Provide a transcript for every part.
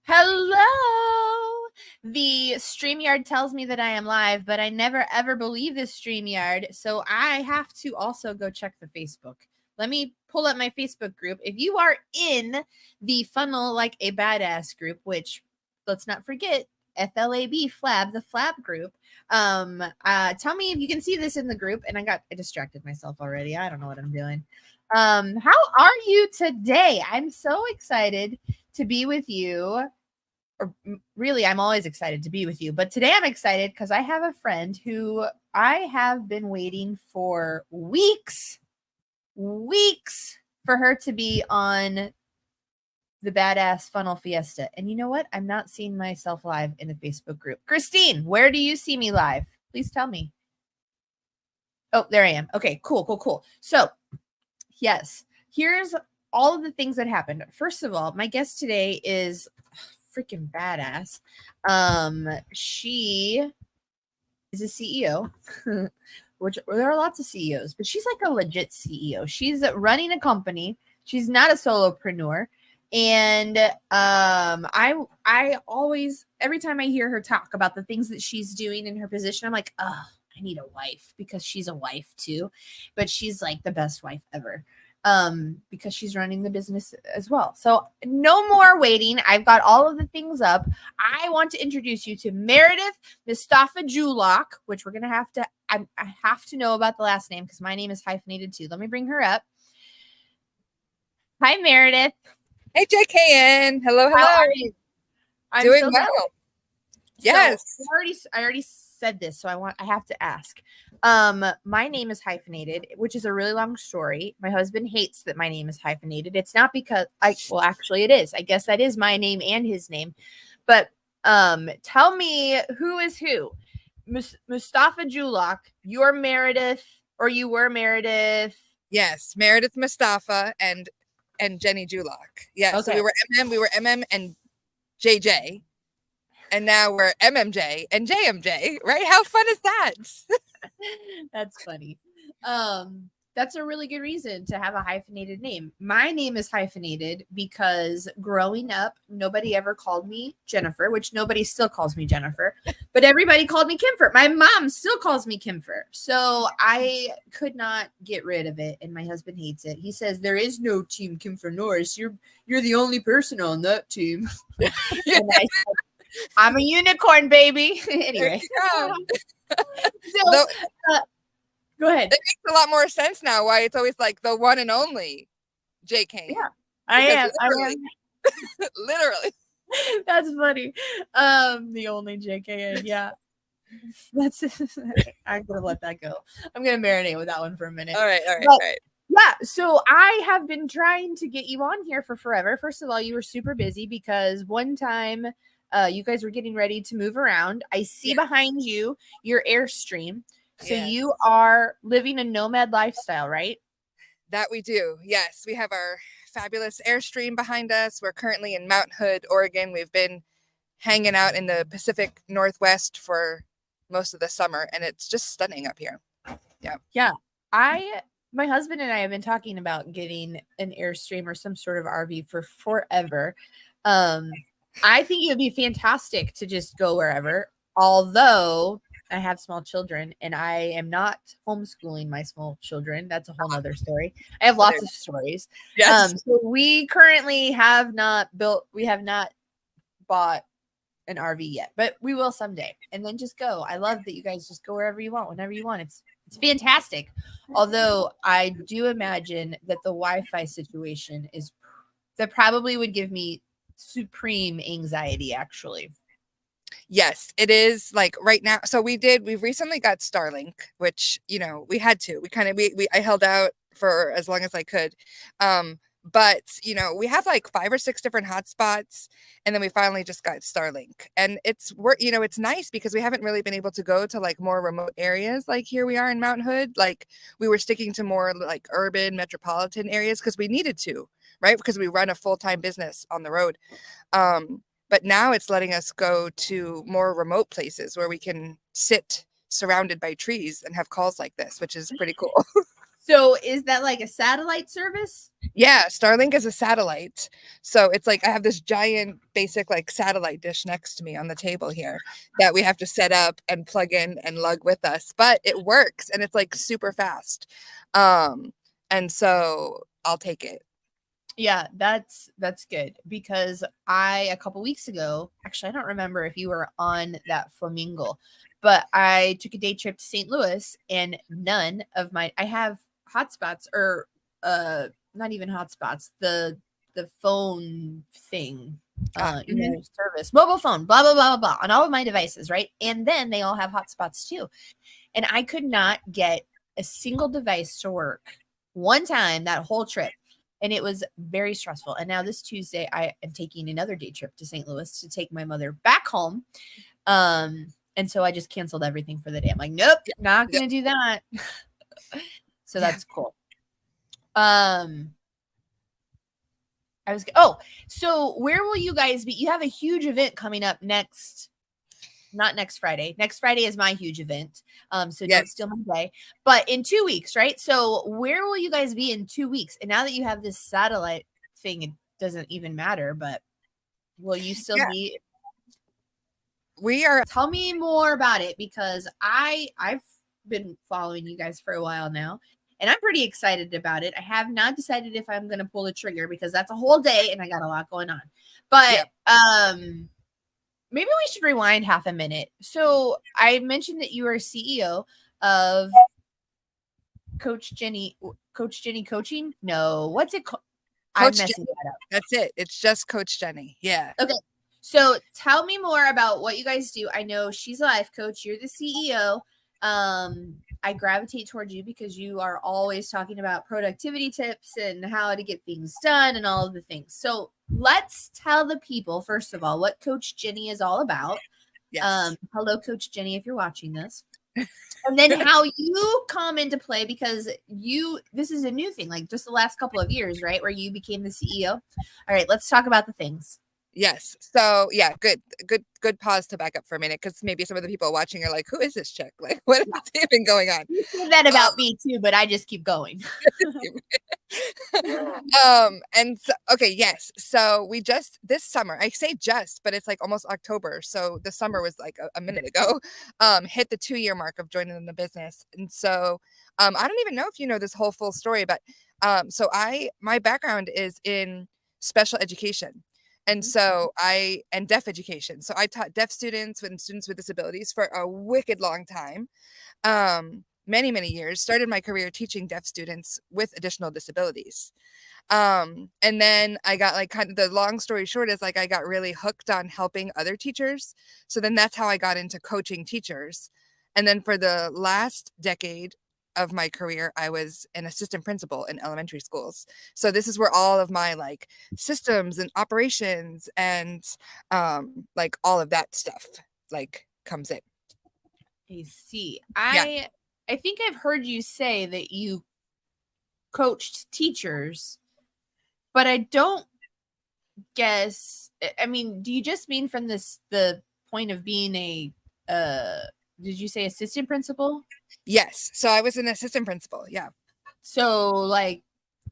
Hello! The StreamYard tells me that I am live, but I never ever believe this StreamYard, so I have to also go check the Facebook. Let me pull up my Facebook group. If you are in the Funnel Like a Badass group, which let's not forget, FLAB Flab, the Flab group. Tell me if you can see this in the group. And I distracted myself already. I don't know what I'm doing. How are you today? I'm so excited to be with you. Or really, I'm always excited to be with you. But today I'm excited because I have a friend who I have been waiting for weeks for her to be on the Badass Funnel Fiesta. And you know what? I'm not seeing myself live in the Facebook group. Christine, where do you see me live? Please tell me. Oh, there I am. Okay, cool. So, yes, here's all of the things that happened. First of all, my guest today is freaking badass. She is a CEO, which there are lots of CEOs, but she's like a legit CEO. She's running a company. She's not a solopreneur. And I always, every time I hear her talk about the things that she's doing in her position, I'm like, oh, I need a wife, because she's a wife too, but she's like the best wife ever. Because she's running the business as well. So no more waiting. I've got all of the things up. I want to introduce you to Meredyth Mustafa-Julock, which we're going to have to, I have to know about the last name because my name is hyphenated too. Let me bring her up. Hi, Meredyth. Hey, JKN. Hello. How are you? I'm doing well. Yes. So I already said this, so I have to ask. My name is hyphenated, which is a really long story. My husband hates that my name is hyphenated. It's not because actually it is. I guess that is my name and his name. But tell me who is who. Mustafa-Julock, you're Meredyth, or you were Meredyth. Yes, Meredyth Mustafa and Jenny Julock. Yes, okay. So we were MM and JJ. And now we're MMJ and JMJ, right? How fun is that? That's funny. That's a really good reason to have a hyphenated name. My name is hyphenated because growing up, nobody ever called me Jennifer, which nobody still calls me Jennifer, but everybody called me Kimfer. My mom still calls me Kimfer. So I could not get rid of it, and my husband hates it. He says, there is no team Kimfer Norris. You're the only person on that team. And I said, I'm a unicorn, baby. Anyway. Go ahead. It makes a lot more sense now why it's always like the one and only JK. Yeah, I am. Literally. That's funny. The only JK. Yeah. I'm going to let that go. I'm going to marinate with that one for a minute. All right. Yeah, so I have been trying to get you on here for forever. First of all, you were super busy because one time you guys were getting ready to move around. I see behind you your Airstream. So you are living a nomad lifestyle, right? That we do. Yes, we have our fabulous Airstream behind us. We're currently in Mount Hood, Oregon. We've been hanging out in the Pacific Northwest for most of the summer, and it's just stunning up here. Yeah. My husband and I have been talking about getting an Airstream or some sort of RV for forever. I think it would be fantastic to just go wherever, although I have small children and I am not homeschooling my small children. That's a whole nother story. I have lots of stories. Yes. So we currently have not bought an RV yet, but we will someday. And then just go. I love that you guys just go wherever you want, whenever you want. It's fantastic. Although I do imagine that the Wi-Fi situation that probably would give me supreme anxiety, actually. Yes, it is, like right now. So we've recently got Starlink, which, we had to, I held out for as long as I could. But, we have like 5 or 6 different hotspots, and then we finally just got Starlink, and it's nice because we haven't really been able to go to like more remote areas. Like here we are in Mount Hood, like we were sticking to more like urban metropolitan areas because we needed to, right? Because we run a full-time business on the road. But now it's letting us go to more remote places where we can sit surrounded by trees and have calls like this, which is pretty cool. So is that like a satellite service? Yeah, Starlink is a satellite. So it's like I have this giant basic like satellite dish next to me on the table here that we have to set up and plug in and lug with us. But it works and it's like super fast. And so I'll take it. Yeah, that's good because a couple weeks ago, actually I don't remember if you were on that flamingo, but I took a day trip to St. Louis and I have hotspots or not even hotspots, the phone thing, service, mobile phone, blah blah blah blah blah on all of my devices, right? And then they all have hotspots too. And I could not get a single device to work one time that whole trip. And it was very stressful. And now this Tuesday, I am taking another day trip to St. Louis to take my mother back home. And so I just canceled everything for the day. I'm like, nope, not going to do that. So that's cool. So where will you guys be? You have a huge event coming up not next Friday. Next Friday is my huge event. So don't steal my day. But in 2 weeks, right? So where will you guys be in 2 weeks? And now that you have this satellite thing, it doesn't even matter, but will you still be? Tell me more about it because I've been following you guys for a while now. And I'm pretty excited about it. I have not decided if I'm going to pull the trigger because that's a whole day and I got a lot going on. But maybe we should rewind half a minute. So I mentioned that you are CEO of Coach Jenny Coaching. No, what's it called? I'm messing that up. That's it. It's just Coach Jenny. Yeah. Okay. So tell me more about what you guys do. I know she's a life coach. You're the CEO. I gravitate towards you because you are always talking about productivity tips and how to get things done and all of the things. So let's tell the people, first of all, what Coach Jenny is all about. Yes. Hello, Coach Jenny, if you're watching this. And then how you come into play because this is a new thing, like just the last couple of years, right? Where you became the CEO. All right, let's talk about the things. Yes. So yeah, good pause to back up for a minute because maybe some of the people watching are like, who is this chick? Like, what is even going on? You say that about me too, but I just keep going. And so, okay, yes. So we just this summer, I say just, but it's like almost October. So the summer was like a minute ago, hit the 2-year mark of joining the business. And so I don't even know if you know this whole full story, but so my background is in special education. And so and deaf education. So I taught deaf students and students with disabilities for a wicked long time. Many, many years, started my career teaching deaf students with additional disabilities. And then I got like kind of the long story short is like I got really hooked on helping other teachers. So then that's how I got into coaching teachers. And then for the last decade of my career, I was an assistant principal in elementary schools. So this is where all of my like systems and operations and like all of that stuff like comes in. I see. I think I've heard you say that you coached teachers, but I don't guess. I mean, do you just mean from the point of being a did you say assistant principal? Yes. So I was an assistant principal. Yeah. So like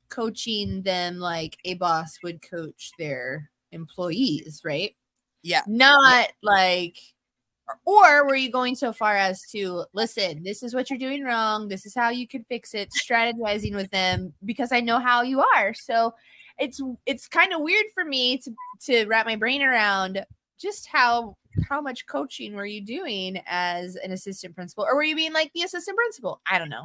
coaching them like a boss would coach their employees, right? Yeah. Not like, or were you going so far as to listen, this is what you're doing wrong. This is how you could fix it, strategizing with them because I know how you are. So it's kind of weird for me to wrap my brain around just how much coaching were you doing as an assistant principal, or were you being like the assistant principal? I don't know.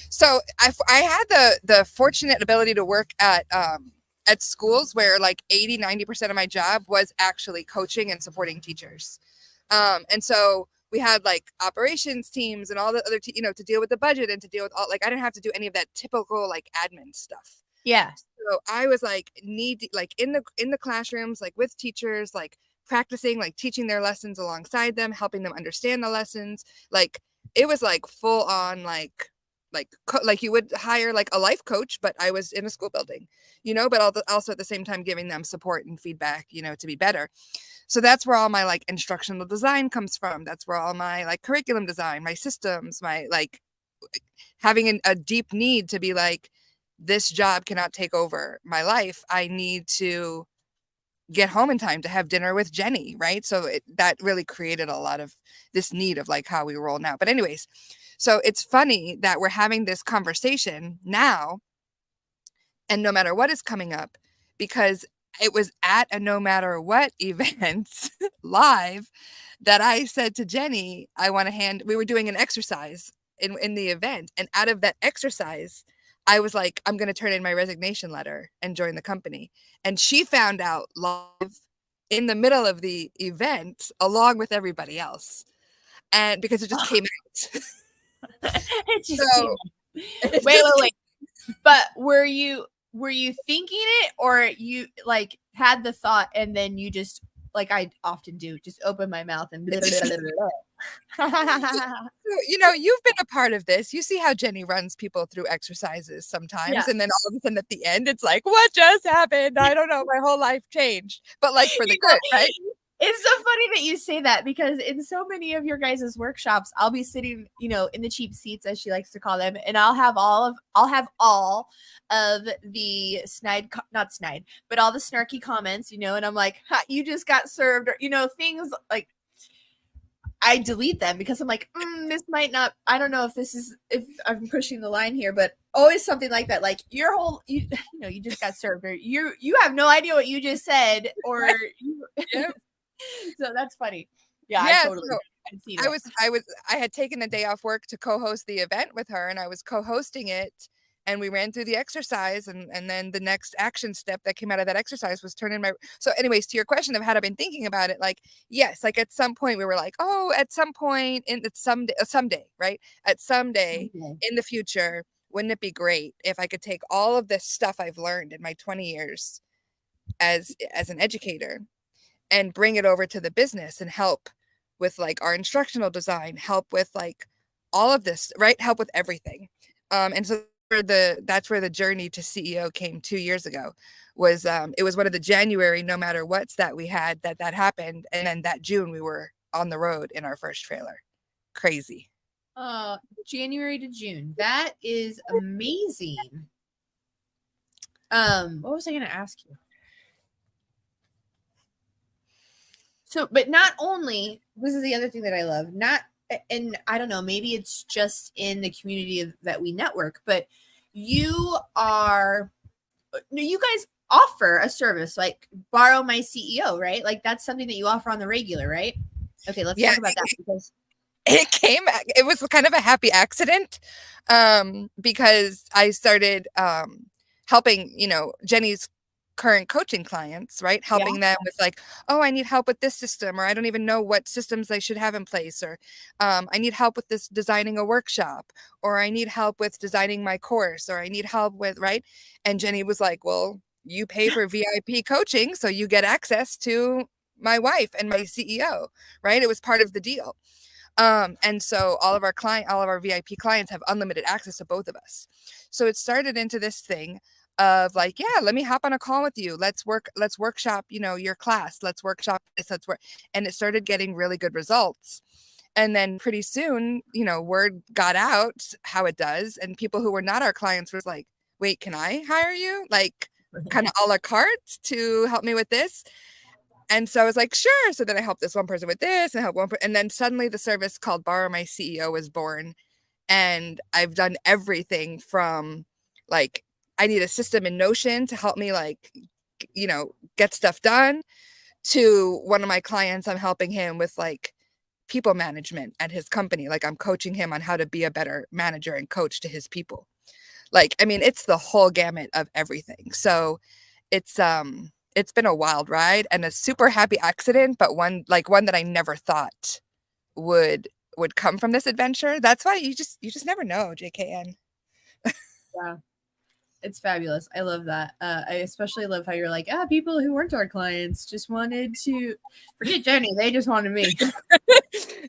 So I had the fortunate ability to work at schools where like 80-90% of my job was actually coaching and supporting teachers. And so we had like operations teams and all the other, to deal with the budget and to deal with all, like, I didn't have to do any of that typical like admin stuff. Yeah. So I was like in the classrooms, like with teachers, like practicing, like teaching their lessons alongside them, helping them understand the lessons. Like it was like full on, like you would hire like a life coach, but I was in a school building, but also at the same time giving them support and feedback, to be better. So that's where all my like instructional design comes from. That's where all my like curriculum design, my systems, my like having a deep need to be like, this job cannot take over my life. I need to get home in time to have dinner with Jenny, right? So that really created a lot of this need of like how we roll now. But anyways, so it's funny that we're having this conversation now, and no matter what is coming up, because it was at a no matter what event live that I said to Jenny, I want to we were doing an exercise in the event. And out of that exercise, I was like, I'm going to turn in my resignation letter and join the company. And she found out live in the middle of the event, along with everybody else. And because it just came out. It just So, wait. But were you thinking it, or you like had the thought and then you just, like I often do, just open my mouth and blah, blah, blah, blah. You know, you've been a part of this. You see how Jenny runs people through exercises sometimes. Yeah. And then all of a sudden at the end, it's like, what just happened? I don't know. My whole life changed. But like for the good, right? It's so funny that you say that, because in so many of your guys' workshops, I'll be sitting, you know, in the cheap seats, as she likes to call them, and I'll have all of the not snide, but all the snarky comments, you know, and I'm like, you just got served, or, you know, things like, I delete them because I'm like, this might not, I don't know if I'm pushing the line here, but always something like that. Like your whole, you know, you just got served, or you have no idea what you just said, or Yep. So that's funny. Yeah, Yeah, I totally. so I had taken a day off work to co-host the event with her, and I was co-hosting it, and we ran through the exercise, and then the next action step that came out of that exercise was turn in my. So anyways, to your question of had I been thinking about it, like, yes, like at some point we were like, oh, at some point someday, right? At someday in the future, wouldn't it be great if I could take all of this stuff I've learned in my 20 years as an educator and bring it over to the business and help with like our instructional design, help with like all of this, right? Help with everything. And so that's where the journey to CEO came 2 years ago. Was it was one of the January no matter what's that we had that happened, and then that June we were on the road in our first trailer. Crazy. January to June. That is amazing. What was I going to ask you? So, but not only, this is the other thing that I love, and I don't know, maybe it's just in the community that we network, but you guys offer a service like Borrow My CEO, right? Like that's something that you offer on the regular, right? Okay, let's talk about that, because it was kind of a happy accident, because I started helping, you know, Jenny's current coaching clients, right? Helping them with like, oh, I need help with this system, or I don't even know what systems I should have in place, or I need help with this designing a workshop, or I need help with designing my course, or I need help with, right? And Jenny was like, well, you pay for VIP coaching, so you get access to my wife and my CEO, right? It was part of the deal. And so all of our VIP clients have unlimited access to both of us. So it started into this thing of like, yeah, let me hop on a call with you. Let's workshop, you know, your class. Let's workshop this. And it started getting really good results. And then pretty soon, you know, word got out how it does. And people who were not our clients were like, wait, can I hire you? Like kind of a la carte to help me with this. And so I was like, sure. So then I helped this one person with this and and then suddenly the service called Borrow My CEO was born. And I've done everything from like, I need a system in Notion to help me like, you know, get stuff done, to one of my clients, I'm helping him with like people management at his company. Like I'm coaching him on how to be a better manager and coach to his people. Like, I mean, it's the whole gamut of everything. So it's been a wild ride and a super happy accident, but one that I never thought would come from this adventure. That's why you just never know, JKN. Yeah, it's fabulous. I love that. I especially love how you're like, people who weren't our clients just wanted to forget Jenny. They just wanted me.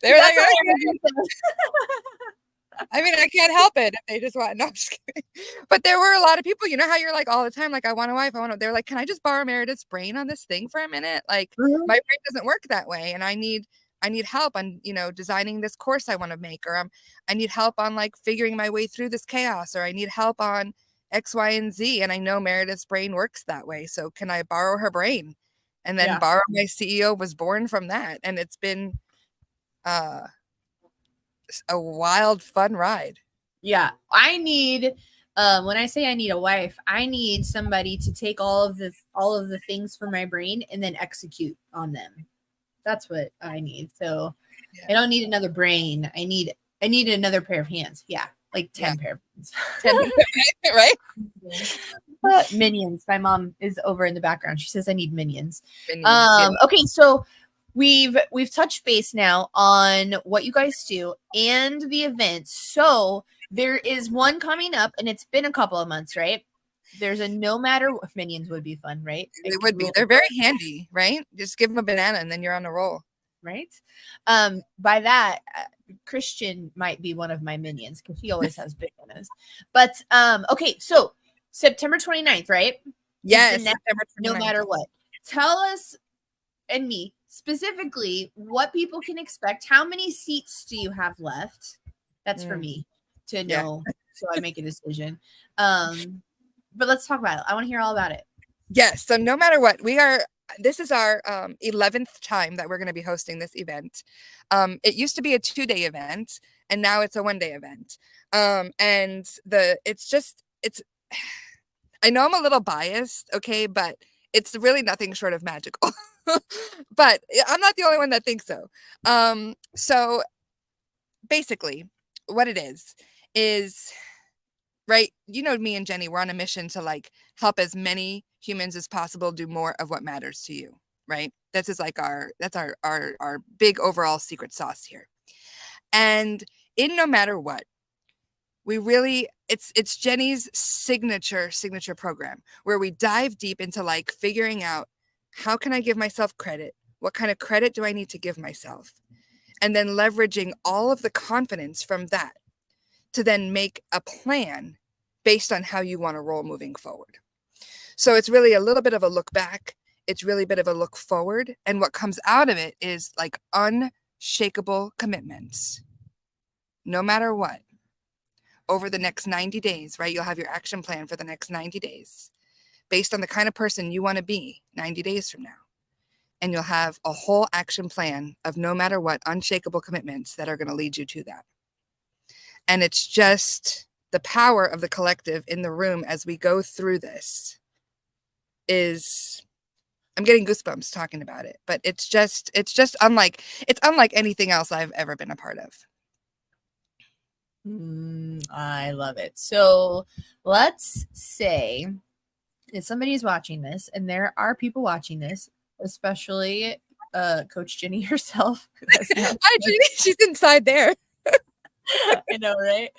They were like, I mean, I can't help it if they just want. No, I'm just kidding. But there were a lot of people, you know how you're like all the time, like, I want a wife, they're like, can I just borrow Meredyth's brain on this thing for a minute? Like, my brain doesn't work that way. And I need I need help on, you know, designing this course I want to make, or I need help on like figuring my way through this chaos, or I need help on X, Y, and Z. And I know Meredyth's brain works that way. So can I borrow her brain? And then borrow my CEO was born from that. And it's been a wild, fun ride. Yeah. I need, when I say I need a wife, I need somebody to take all of the things from my brain and then execute on them. That's what I need. So I don't need another brain. I need another pair of hands. Yeah. Like 10 pair of hands. 10, right? Minions. My mom is over in the background. She says I need minions. Minions, okay, so we've touched base now on what you guys do and the event. So there is one coming up, and it's been a couple of months, right? There's a no matter what. Minions would be fun, right? They would be. They're very handy, right? Just give them a banana and then you're on a roll. Right. By that, Christian might be one of my minions because he always has bananas. But okay, so September 29th, right? Yes, September 29th. No matter what. Tell us and me specifically what people can expect. How many seats do you have left? That's for me to know, so I make a decision. But let's talk about it. I want to hear all about it. Yes. So no matter what, this is our 11th time that we're going to be hosting this event. It used to be a 2-day event, and now it's a 1-day event. And I know I'm a little biased, okay, but it's really nothing short of magical. But I'm not the only one that thinks so. So basically, what it is, right, you know, me and Jenny, we're on a mission to like help as many humans as possible do more of what matters to you, right? This is like our big overall secret sauce here. And in no matter what, we really, it's Jenny's signature program where we dive deep into like figuring out, how can I give myself credit? What kind of credit do I need to give myself? And then leveraging all of the confidence from that to then make a plan based on how you want to roll moving forward. So it's really a little bit of a look back. It's really a bit of a look forward. And what comes out of it is like unshakable commitments, no matter what, over the next 90 days, right? You'll have your action plan for the next 90 days based on the kind of person you want to be 90 days from now. And you'll have a whole action plan of no matter what, unshakable commitments that are going to lead you to that. And it's just the power of the collective in the room as we go through this I'm getting goosebumps talking about it, but it's unlike anything else I've ever been a part of. I love it. So let's say if somebody's watching this, and there are people watching this, especially Coach Jenny herself. Hi, Jenny. She's inside there. I know, right?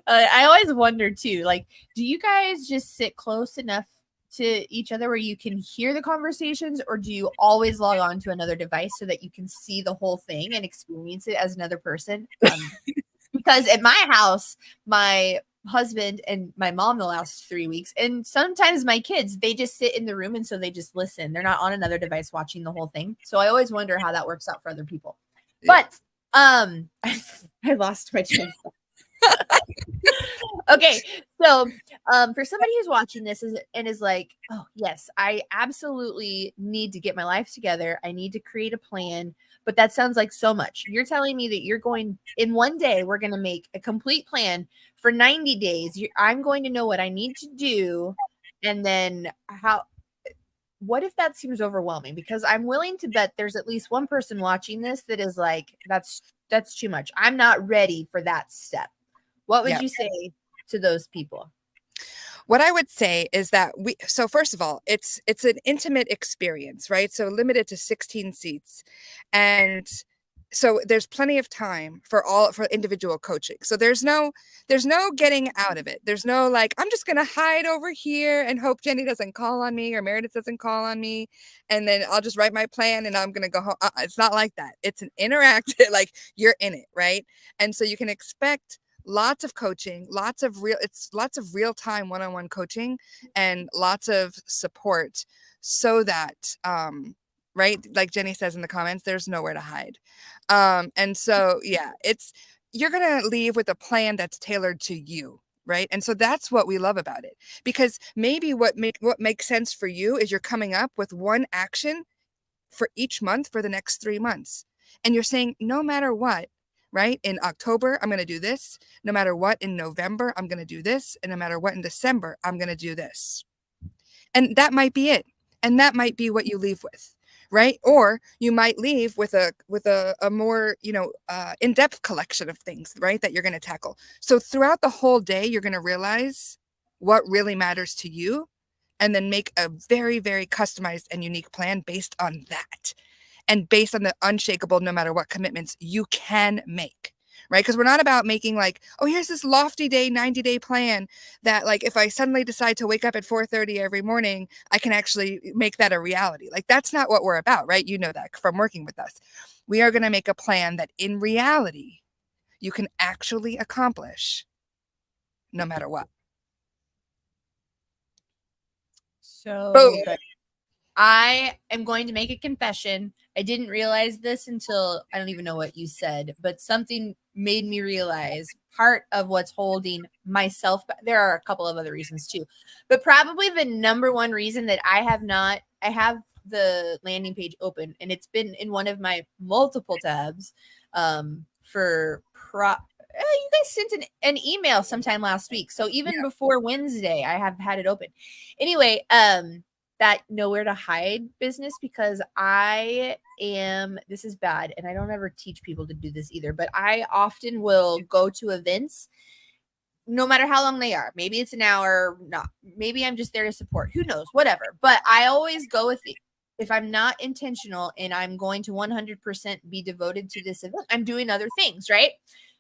I always wonder too, like, do you guys just sit close enough to each other where you can hear the conversations, or do you always log on to another device so that you can see the whole thing and experience it as another person? Because at my house, my husband and my mom the last 3 weeks, and sometimes my kids, they just sit in the room, and so they just listen. They're not on another device watching the whole thing. So I always wonder how that works out for other people. Yeah. But I lost my train of thought. Okay, so for somebody who's watching this and is like, oh yes, I absolutely need to get my life together, I need to create a plan, but that sounds like so much. You're telling me that you're going, in one day, we're going to make a complete plan for 90 days. I'm going to know what I need to do, and then what if that seems overwhelming? Because I'm willing to bet there's at least one person watching this that is like, that's too much. I'm not ready for that step. What would you say to those people? What I would say is that so first of all, it's an intimate experience, right? So limited to 16 seats. And so there's plenty of time for individual coaching. So there's no getting out of it. There's no like, I'm just going to hide over here and hope Jenny doesn't call on me or Meredyth doesn't call on me. And then I'll just write my plan and I'm going to go home. It's not like that. It's an interactive, like you're in it, right? And so you can expect lots of coaching, lots of real-time one-on-one coaching, and lots of support so that right? Like Jenny says in the comments, there's nowhere to hide. And so, yeah, you're going to leave with a plan that's tailored to you. Right. And so that's what we love about it, because maybe what makes sense for you is you're coming up with one action for each month for the next 3 months. And you're saying, no matter what, right? In October, I'm going to do this. No matter what, in November, I'm going to do this. And no matter what, in December, I'm going to do this. And that might be it. And that might be what you leave with. Right. Or you might leave with a more, in-depth collection of things, right, that you're going to tackle. So throughout the whole day, you're going to realize what really matters to you, and then make a very, very customized and unique plan based on that, and based on the unshakable, no matter what commitments you can make. Right? Because we're not about making like, oh, here's this lofty day, 90-day plan that, like, if I suddenly decide to wake up at 4:30 every morning, I can actually make that a reality. Like, that's not what we're about, right? You know that from working with us. We are going to make a plan that in reality you can actually accomplish no matter what. So Boom. good. I am going to make a confession. I didn't realize this until I don't even know what you said, but something made me realize part of what's holding myself back. There are a couple of other reasons too, but probably the number one reason that I have the landing page open, and it's been in one of my multiple tabs you guys sent an email sometime last week. So even before Wednesday, I have had it open. Anyway, that nowhere to hide business, because this is bad, and I don't ever teach people to do this either, but I often will go to events no matter how long they are. Maybe it's an hour, not maybe I'm just there to support, who knows, whatever. But I always go with it. If I'm not intentional and I'm going to 100% be devoted to this event, I'm doing other things, right?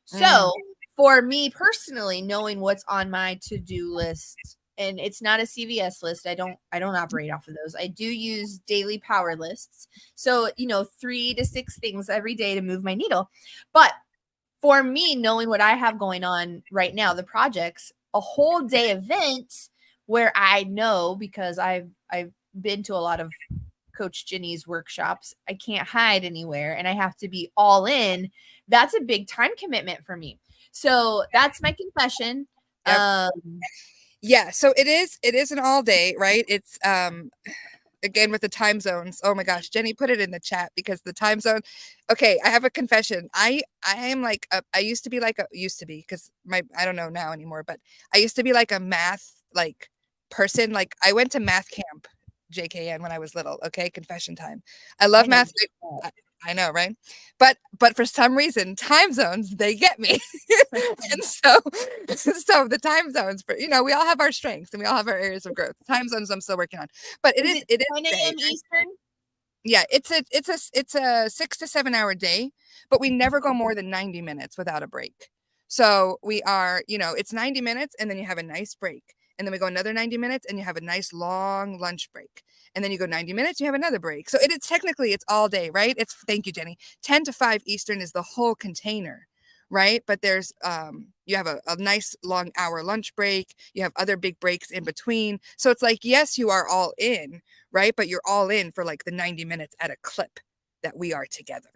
So for me personally, knowing what's on my to-do list, and it's not a CVS list. I don't operate off of those. I do use daily power lists. So, 3 to 6 things every day to move my needle. But for me, knowing what I have going on right now, the projects, a whole day event where I know, because I've been to a lot of Coach Ginny's workshops, I can't hide anywhere and I have to be all in. That's a big time commitment for me. So that's my confession. Yep. Yeah, so it is an all day, right? It's again with the time zones. Oh my gosh, Jenny put it in the chat, because the time zone. Okay, I have a confession. I am like I used to be because I don't know now anymore, but I used to be like a math like person. Like, I went to math camp, JKN, when I was little. Okay, confession time. I love math. I know, right? But for some reason, time zones, they get me. And so the time zones, for we all have our strengths and we all have our areas of growth. Time zones I'm still working on. But it is 9 a.m. Eastern? Yeah, it's a 6 to 7 hour day, but we never go more than 90 minutes without a break. So we are, it's 90 minutes and then you have a nice break. And then we go another 90 minutes and you have a nice long lunch break. And then you go 90 minutes, you have another break. So it's technically all day, right? Thank you, Jenny. 10 to 5 Eastern is the whole container, right? But there's you have a nice long hour lunch break. You have other big breaks in between. So it's like, yes, you are all in, right? But you're all in for like the 90 minutes at a clip that we are together.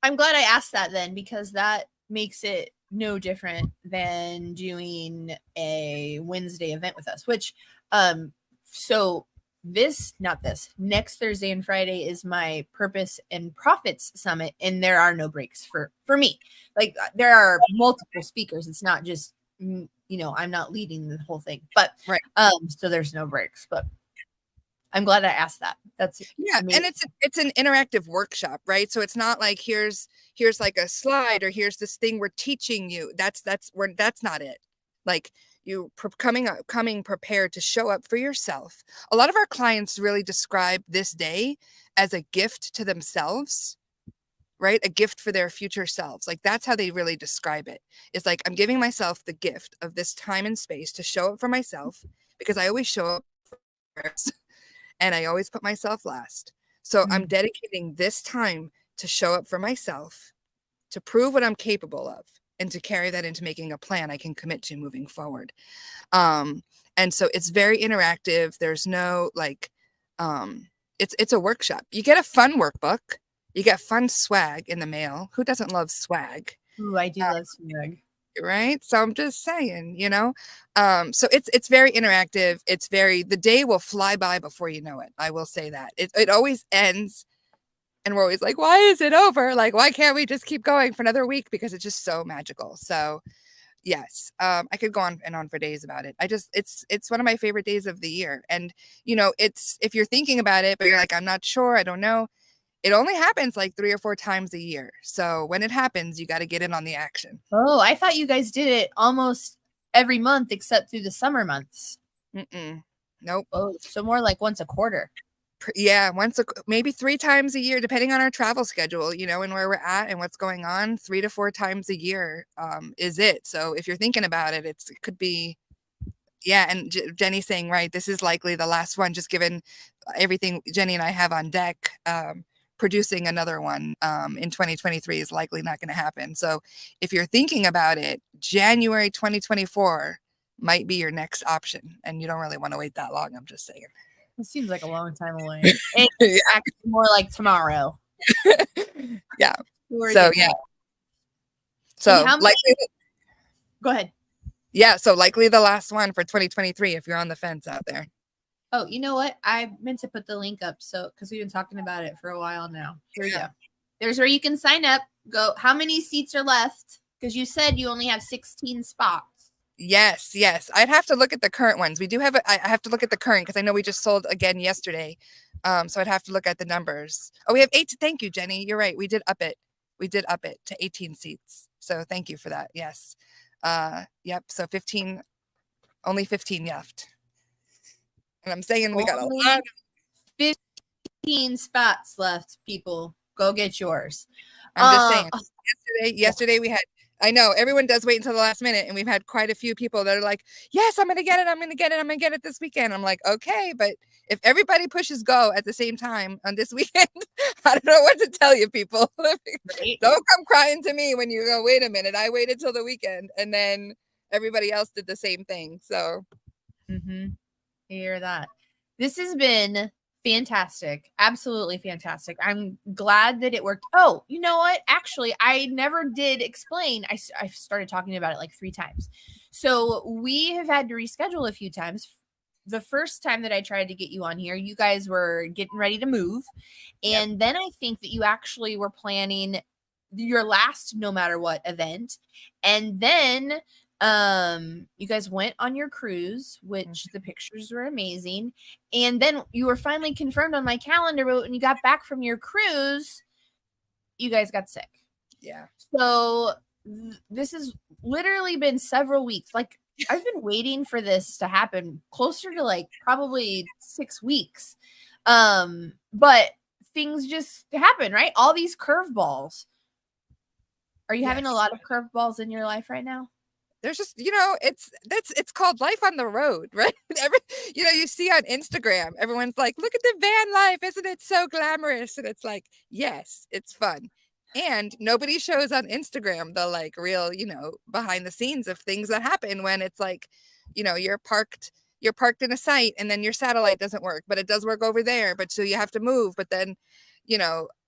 I'm glad I asked that then, because that makes it no different than doing a Wednesday event with us, which so next Thursday and Friday is my Purpose and Profits Summit, and there are no breaks for me. Like, there are multiple speakers. It's not just I'm not leading the whole thing, but right. So there's no breaks. But I'm glad I asked that. That's amazing. And it's an interactive workshop, right? So it's not like here's like a slide, or here's this thing we're teaching you. That's not it. Like, you coming prepared to show up for yourself. A lot of our clients really describe this day as a gift to themselves, right? A gift for their future selves. Like, that's how they really describe it. It's like, I'm giving myself the gift of this time and space to show up for myself, because I always show up for others, and I always put myself last. So I'm dedicating this time to show up for myself, to prove what I'm capable of, and to carry that into making a plan I can commit to moving forward. And so it's very interactive. There's no it's a workshop. You get a fun workbook. You get fun swag in the mail. Who doesn't love swag? Ooh, I do love swag. Right? So I'm just saying, so it's very interactive. It's very the day will fly by before you know it. I will say that. It always ends and we're always like, why is it over? Like, why can't we just keep going for another week? Because it's just so magical. So yes, I could go on and on for days about it. It's one of my favorite days of the year. And it's if you're thinking about it, but you're like, I'm not sure, I don't know. It only happens like 3 or 4 times a year. So when it happens, you got to get in on the action. Oh, I thought you guys did it almost every month except through the summer months. Nope. Oh, so more like once a quarter. Yeah, maybe 3 times a year, depending on our travel schedule, and where we're at and what's going on. 3 to 4 times a year is it. So if you're thinking about it, it could be, yeah. And Jenny's saying, right, this is likely the last one, just given everything Jenny and I have on deck. Producing another one in 2023 is likely not going to happen. So if you're thinking about it, January 2024 might be your next option, and you don't really want to wait that long. I'm just saying. It seems like a long time away. It's actually more like tomorrow. Yeah. So yeah. So likely. Go ahead. Yeah. So likely the last one for 2023 if you're on the fence out there. Oh, you know what? I meant to put the link up because we've been talking about it for a while now. Here we go. There's where you can sign up. Go. How many seats are left? Because you said you only have 16 spots. Yes. I'd have to look at the current ones. We do have I have to look at the current because I know we just sold again yesterday. So I'd have to look at the numbers. Oh, we have 8. Thank you, Jenny. You're right. We did up it. To 18 seats. So thank you for that. Yes. Yep. So 15. Only 15 left. And I'm saying we got a lot. 15 spots left, people. Go get yours. I'm just saying. Yesterday we had, I know everyone does wait until the last minute, and we've had quite a few people that are like, yes, I'm going to get it this weekend. I'm like, okay, but if everybody pushes go at the same time on this weekend, I don't know what to tell you, people. Right? Don't come crying to me when you go, wait a minute, I waited till the weekend, and then everybody else did the same thing. So hear that. This has been fantastic. Absolutely fantastic. I'm glad that it worked. Oh, you know what? Actually, I never did explain. I started talking about it like 3 times. So we have had to reschedule a few times. The first time that I tried to get you on here, you guys were getting ready to move. And then I think that you actually were planning your last No Matter What event. And then you guys went on your cruise, which the pictures were amazing. And then you were finally confirmed on my calendar, but when you got back from your cruise, you guys got sick. Yeah. So this has literally been several weeks. Like I've been waiting for this to happen closer to like probably 6 weeks. But things just happen, right? All these curveballs. Are you having a lot of curveballs in your life right now? There's just, it's called life on the road, right? You see on Instagram, everyone's like, look at the van life. Isn't it so glamorous? And it's like, yes, it's fun. And nobody shows on Instagram the like real, behind the scenes of things that happen when it's like, you're parked in a site and then your satellite doesn't work, but it does work over there. But so you have to move, but then,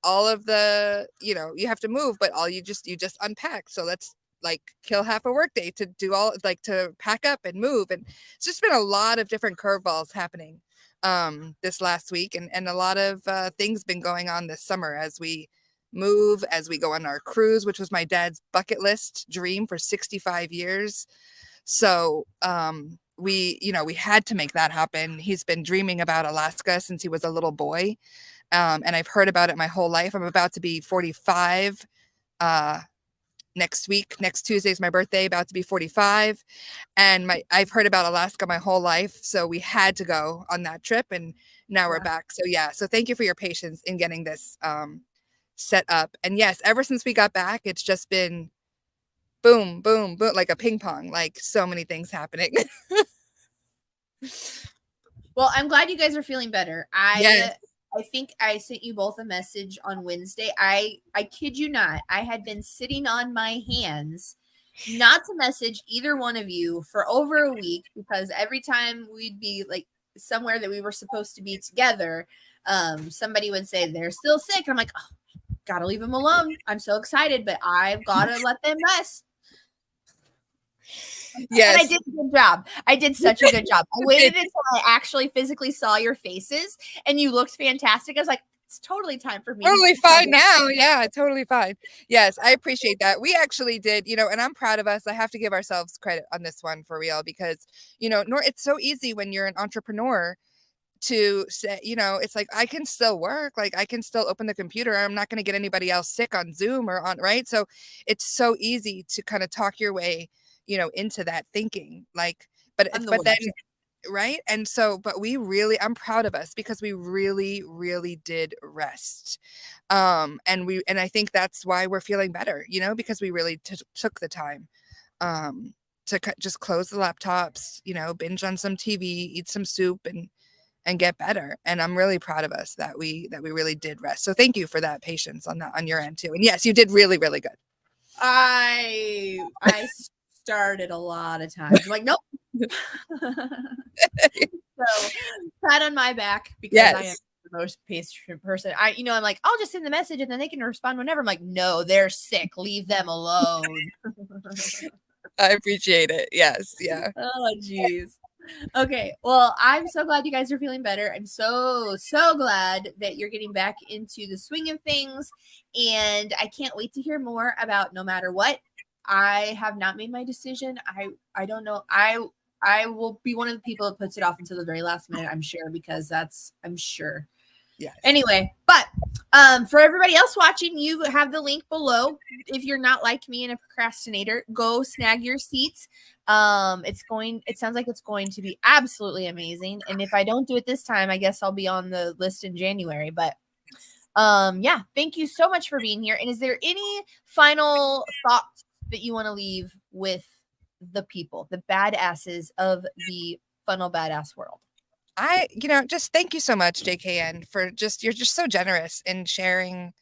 all of the, you have to move, but you just unpack. So let's like kill half a workday to do all like to pack up and move. And it's just been a lot of different curveballs happening this last week, and a lot of things been going on this summer as we move, as we go on our cruise, which was my dad's bucket list dream for 65 years. So we had to make that happen. He's been dreaming about Alaska since he was a little boy, and I've heard about it my whole life. I'm about to be 45 next Tuesday is my birthday, about to be 45, and I've heard about Alaska my whole life, so we had to go on that trip, and now we're back. So thank you for your patience in getting this set up. And yes, ever since we got back, it's just been boom boom boom, like a ping pong, like so many things happening. Well, I'm glad you guys are feeling better. I think I sent you both a message on Wednesday. I kid you not. I had been sitting on my hands not to message either one of you for over a week, because every time we'd be like somewhere that we were supposed to be together, somebody would say they're still sick. I'm like, oh, gotta leave them alone. I'm so excited, but I've got to let them rest. Yes. And I did a good job. I did such a good job. I waited until I actually physically saw your faces and you looked fantastic. I was like, it's totally time for me. Totally fine now. Yeah, totally fine. Yes, I appreciate that. We actually did, and I'm proud of us. I have to give ourselves credit on this one for real because, it's so easy when you're an entrepreneur to say, it's like, I can still work, like I can still open the computer. I'm not going to get anybody else sick on Zoom or on, right? So it's so easy to kind of talk your way, into that thinking, like, but then, right? And so, but I'm proud of us because we really, really did rest. And I think that's why we're feeling better, because we really took the time, to just close the laptops, binge on some TV, eat some soup and get better. And I'm really proud of us that we really did rest. So thank you for that patience on your end too. And yes, you did really, really good. I started a lot of times. I'm like, nope. So pat on my back because I am the most patient person. I'm like, I'll just send the message and then they can respond whenever. I'm like, no, they're sick. Leave them alone. I appreciate it. Yes. Yeah. Oh, geez. Okay. Well, I'm so glad you guys are feeling better. I'm so glad that you're getting back into the swing of things. And I can't wait to hear more about No Matter What. I have not made my decision. I don't know. I will be one of the people that puts it off until the very last minute, I'm sure, because I'm sure. Yes. Anyway, but for everybody else watching, you have the link below. If you're not like me and a procrastinator, go snag your seats. It sounds like it's going to be absolutely amazing. And if I don't do it this time, I guess I'll be on the list in January. But yeah, thank you so much for being here. And is there any final thoughts that you want to leave with the people, the badasses of the funnel badass world? Just thank you so much, JKN, for you're just so generous in sharing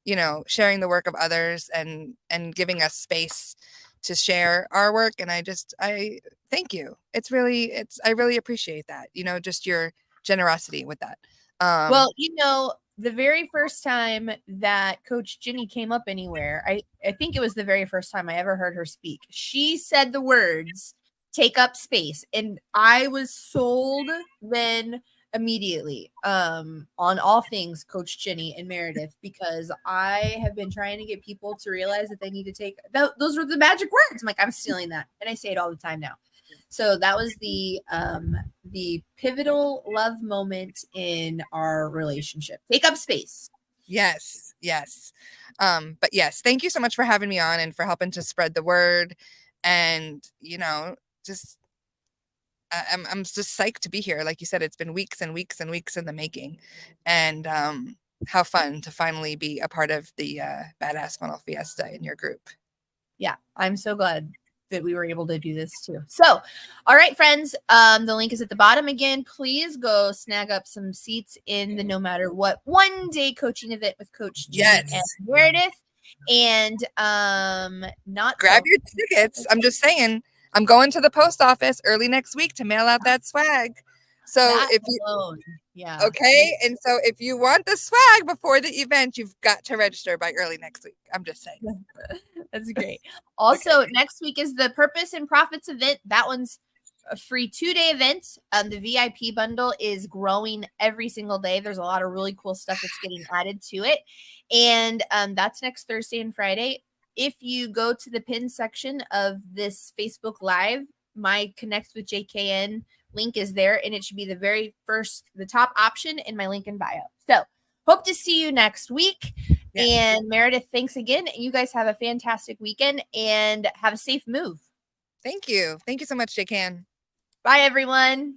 the work of others and giving us space to share our work. And I thank you. I really appreciate that, just your generosity with that. Well, the very first time that Coach Ginny came up anywhere, I think it was the very first time I ever heard her speak. She said the words, "Take up space." And I was sold then immediately on all things Coach Ginny and Meredyth, because I have been trying to get people to realize that they need to take those were the magic words. I'm like, I'm stealing that. And I say it all the time now. So that was the pivotal love moment in our relationship. Take up space. Yes. But yes, thank you so much for having me on and for helping to spread the word. And just I'm just psyched to be here. Like you said, it's been weeks and weeks and weeks in the making, and how fun to finally be a part of the Badass Funnel Fiesta in your group. Yeah, I'm so glad that we were able to do this too. So, all right, friends, the link is at the bottom again. Please go snag up some seats in the No Matter What one-day coaching event with Coach Ginny and Meredyth. And grab your tickets. I'm just saying, I'm going to the post office early next week to mail out that swag. So okay. And so if you want the swag before the event, you've got to register by early next week. I'm just saying. That's great. Also, next week is the Purpose and Profits event. That one's a free 2-day event. The VIP bundle is growing every single day. There's a lot of really cool stuff that's getting added to it. And that's next Thursday and Friday. If you go to the pin section of this Facebook Live, my Connect with JKN link is there, and it should be the top option in my link in bio. So hope to see you next week. Yes. And Meredyth, thanks again. You guys have a fantastic weekend and have a safe move. Thank you. Thank you so much, JKN. Bye, everyone.